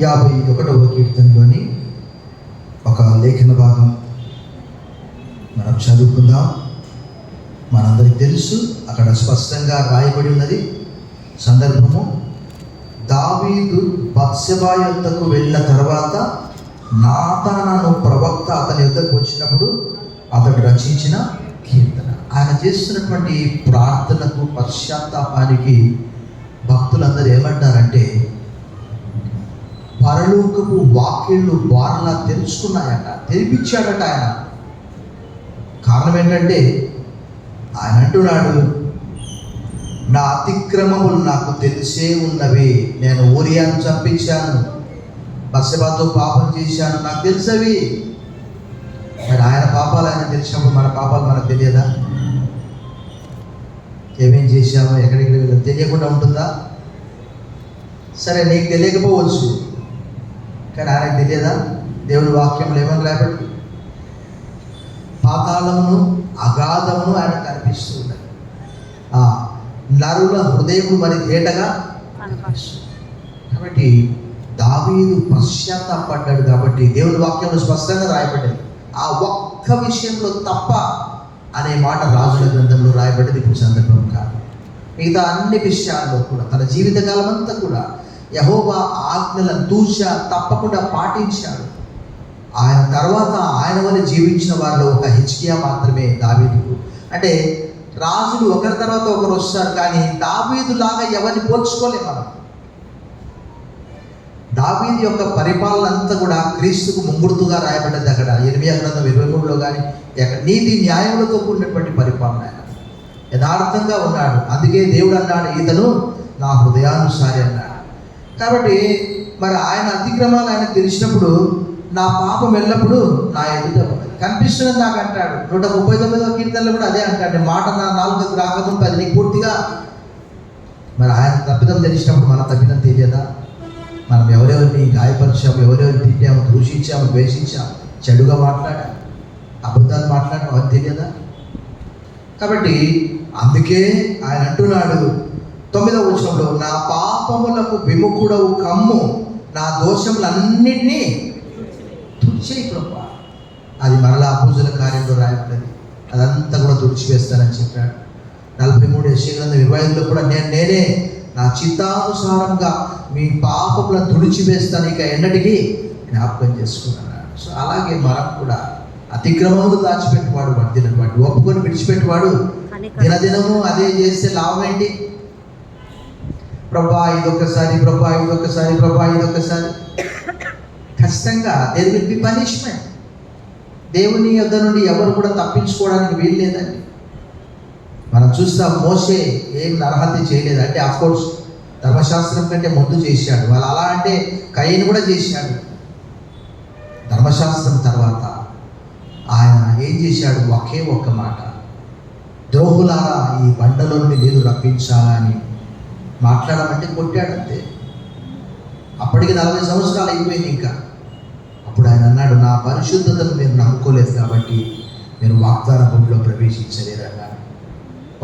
51వ కీర్తనలోని ఒక లేఖన భాగం మనం చదువుకుందాం. మనందరికి తెలుసు, అక్కడ స్పష్టంగా రాయబడి ఉన్నది సందర్భము. దావీదు బత్షెబా యొద్దకు వెళ్ళిన తర్వాత నాతాను ప్రవక్త అతని యొద్దకు వచ్చినప్పుడు అతడు రచించిన కీర్తన. ఆయన చేస్తున్నటువంటి ప్రార్థనకు, పశ్చాత్తాపానికి భక్తులందరూ ఏమంటారంటే, పరలోకపు వాక్యలు వారలా తెలుసుకున్నాయట, తెలిపించాడట ఆయన. కారణం ఏంటంటే ఆయన అంటున్నాడు, నా అతిక్రమములు నాకు తెలిసే ఉన్నవి, నేను ఊరియాను చంపించాను, బత్షెబాతో పాపం చేశాను, నాకు తెలుసవి. మరి ఆయన పాపాలు ఆయన తెలిసినప్పుడు మన పాపాలు మనకు తెలియదా? ఏమేం చేశామో, ఎక్కడికి వెళ్ళామో తెలియకుండా ఉంటుందా? సరే, నీకు తెలియకపోవచ్చు, కానీ ఆయనకు తెలియదా? దేవుని వాక్యంలో ఏమని రాయబడి, పాతాళమును అగాధమును ఆయన కనిపిస్తూ ఉన్నాయి, నరుల హృదయము మరి తేటగా కనిపిస్తుంది. కాబట్టి దావీదు పశ్చాత్తాపడ్డాడు. కాబట్టి దేవుని వాక్యంలో స్పష్టంగా రాయబడ్డది. ఆ ఒక్క విషయంలో తప్ప అనే మాట రాజుల గ్రంథంలో రాయబడ్డది. ఇప్పుడు సందర్భం కాదు. మిగతా అన్ని విషయాల్లో కూడా తన జీవితకాలం అంతా కూడా యెహోవా ఆజ్ఞలను తూచా తప్పకుండా పాటించాడు. ఆయన తర్వాత ఆయన వల్ల జీవించిన వారిలో ఒక హిజ్కియా మాత్రమే దావీదుకు. అంటే రాజులు ఒకరి తర్వాత ఒకరు వస్తారు, కానీ దావీదు లాగా ఎవరిని పోల్చుకోలేము మనం. దావీదు యొక్క పరిపాలన అంతా కూడా క్రీస్తుకు ముంగుర్తుగా రాయబడ్డది. అక్కడ ఇర్మియా గ్రంథం 23లో కానీ నీతి న్యాయములతో కూడినటువంటి పరిపాలన. ఆయన యథార్థంగా ఉన్నాడు. అందుకే దేవుడు అన్నాడు, ఇతను నా హృదయానుసారి అన్నాడు. కాబట్టి మరి ఆయన అతిక్రమాలు ఆయనకు తెలిసినప్పుడు, నా పాపం ఎల్లప్పుడు నా ఎదుట కనిపిస్తున్నది నాకు అంటాడు. 139వ కీర్తనలో కూడా అదే అంటాడు, మాట నా నాలుగు రాకముందు అది నీకు పూర్తిగా. మరి ఆయన తప్పిదం తెలిసినప్పుడు మన తప్పిదం తెలియదా? మనం ఎవరెవరిని గాయపరిచాము, ఎవరెవరిని తిట్టాము, దూషించాము, ద్వేషించాము, చెడుగా మాట్లాడాము, అబద్ధాలు మాట్లాడాము, అది తెలియదా? కాబట్టి అందుకే ఆయన అంటున్నాడు 9వ వచనంలో, నా పాపములకు విముఖుడవు కమ్ము, నా దోషములన్నింటినీ తుడిచేయి ప్రభా. అది మరలా అపోస్తుల కార్యంలో రాయబడ్డది. అదంతా కూడా తుడిచివేస్తానని చెప్పాడు. 43 యెషయా గ్రంథం 25లో కూడా నేనే నా చిత్తానుసారంగా మీ పాపములను తుడిచివేస్తాను, ఇక ఎన్నటికీ జ్ఞాపకం చేసుకున్నాను. సో అలాగే మనం కూడా అతిక్రమములు దాచిపెట్టువాడు వర్ధిల్లవాడు, ఒప్పుకొని విడిచిపెట్టువాడు దినదినము అదే చేస్తే లాభం ఏంటి? ప్రభా ఇదొక్కసారి, ప్రభా ఇదొక్కసారి, ప్రభా ఇదొక్కసారి. ఖచ్చితంగా దేర్ విల్ బి పనిష్మెంట్. దేవుని యొద్ద నుండి ఎవరు కూడా తప్పించుకోవడానికి వీలు లేదండి. మనం చూస్తాం, మోషే ఏం నరహత్య చేయలేదు. అంటే అఫ్కోర్స్ ధర్మశాస్త్రం కంటే ముందు చేశాడు. వాళ్ళు అలా అంటే కయీను కూడా చేశాడు. ధర్మశాస్త్రం తర్వాత ఆయన ఏం చేశాడు? ఒకే ఒక్క మాట, ద్రోహులారా ఈ బండలో నుండి నీరు రప్పించాలని మాట్లాడమంటే కొట్టాడంతే. అప్పటికి 40 సంవత్సరాలు అయిపోయింది. ఇంకా అప్పుడు ఆయన అన్నాడు, నా పరిశుద్ధతను మీరు నమ్ముకోలేదు కాబట్టి మీరు వాగ్దాన భూమిలో ప్రవేశించలేరు అన్నాడు.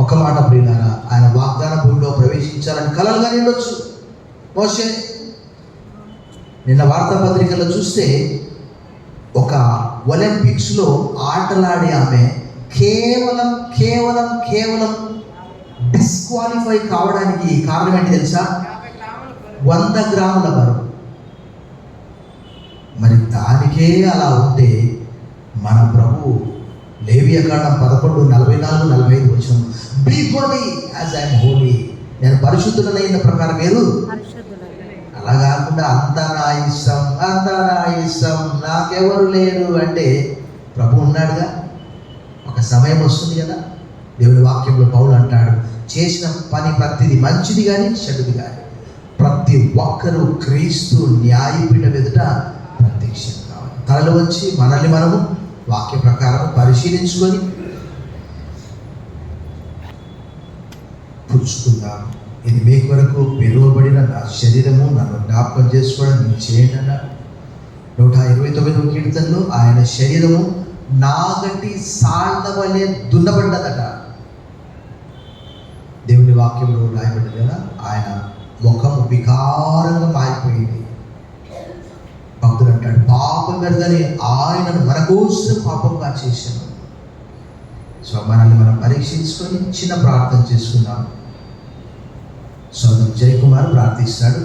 ఒక మాట ప్రియులారా, ఆయన వాగ్దాన భూమిలో ప్రవేశించాలని కలలు కానీ ఉండొచ్చు మోషే. నిన్న వార్తాపత్రికలో చూస్తే ఒక ఒలింపిక్స్లో ఆటలాడే ఆమె కేవలం కేవలం కేవలం డిస్క్వాలిఫై కావడానికి కారణం ఏంటి తెలుసా? 100 గ్రాముల బరువు. మరి దానికే అలా ఉంటే మన ప్రభు లేవియకాండం 11:44-45 వచ్చిన, be holy as I am holy, నేను పరిశుద్ధులైన ప్రకారం మీరు. అలా కాకుండా అంతా నా ఇష్టం, అంతా నా ఇష్టం, నాకెవరు లేరు అంటే ప్రభు ఉన్నాడుగా. ఒక సమయం వస్తుంది కదా. దేవుని వాక్యంలో పౌలు అంటాడు, చేసిన పని ప్రతిది మంచిది కానీ చెడుది కానీ ప్రతి ఒక్కరూ క్రీస్తు న్యాయపీఠం ఎదుట ప్రత్యక్షం కావాలి. తలలు వచ్చి మనల్ని మనము వాక్య ప్రకారం పరిశీలించుకొని పుచ్చుకుందాం. ఇది మీ కొరకు పెరుగబడిన నా శరీరము, నన్ను జ్ఞాపకం చేసుకోవడం నేను చేయండి అన్నాడు. 129వ కీర్తనలో ఆయన శరీరము నాగటి సాళ్ల వలె దున్నబడ్డదట. దేవుని వాక్యంలో రాయబడ్డది కదా, ఆయన ముఖము వికారంగా మారిపోయింది. పాపం ఎరగని ఆయనను మన కోసం పాపంగా చేశాను. సో మనల్ని మనం పరీక్షించుకొని చిన్న ప్రార్థన చేసుకుందాం. సోదరుడు జయకుమార్ ప్రార్థిస్తాడు.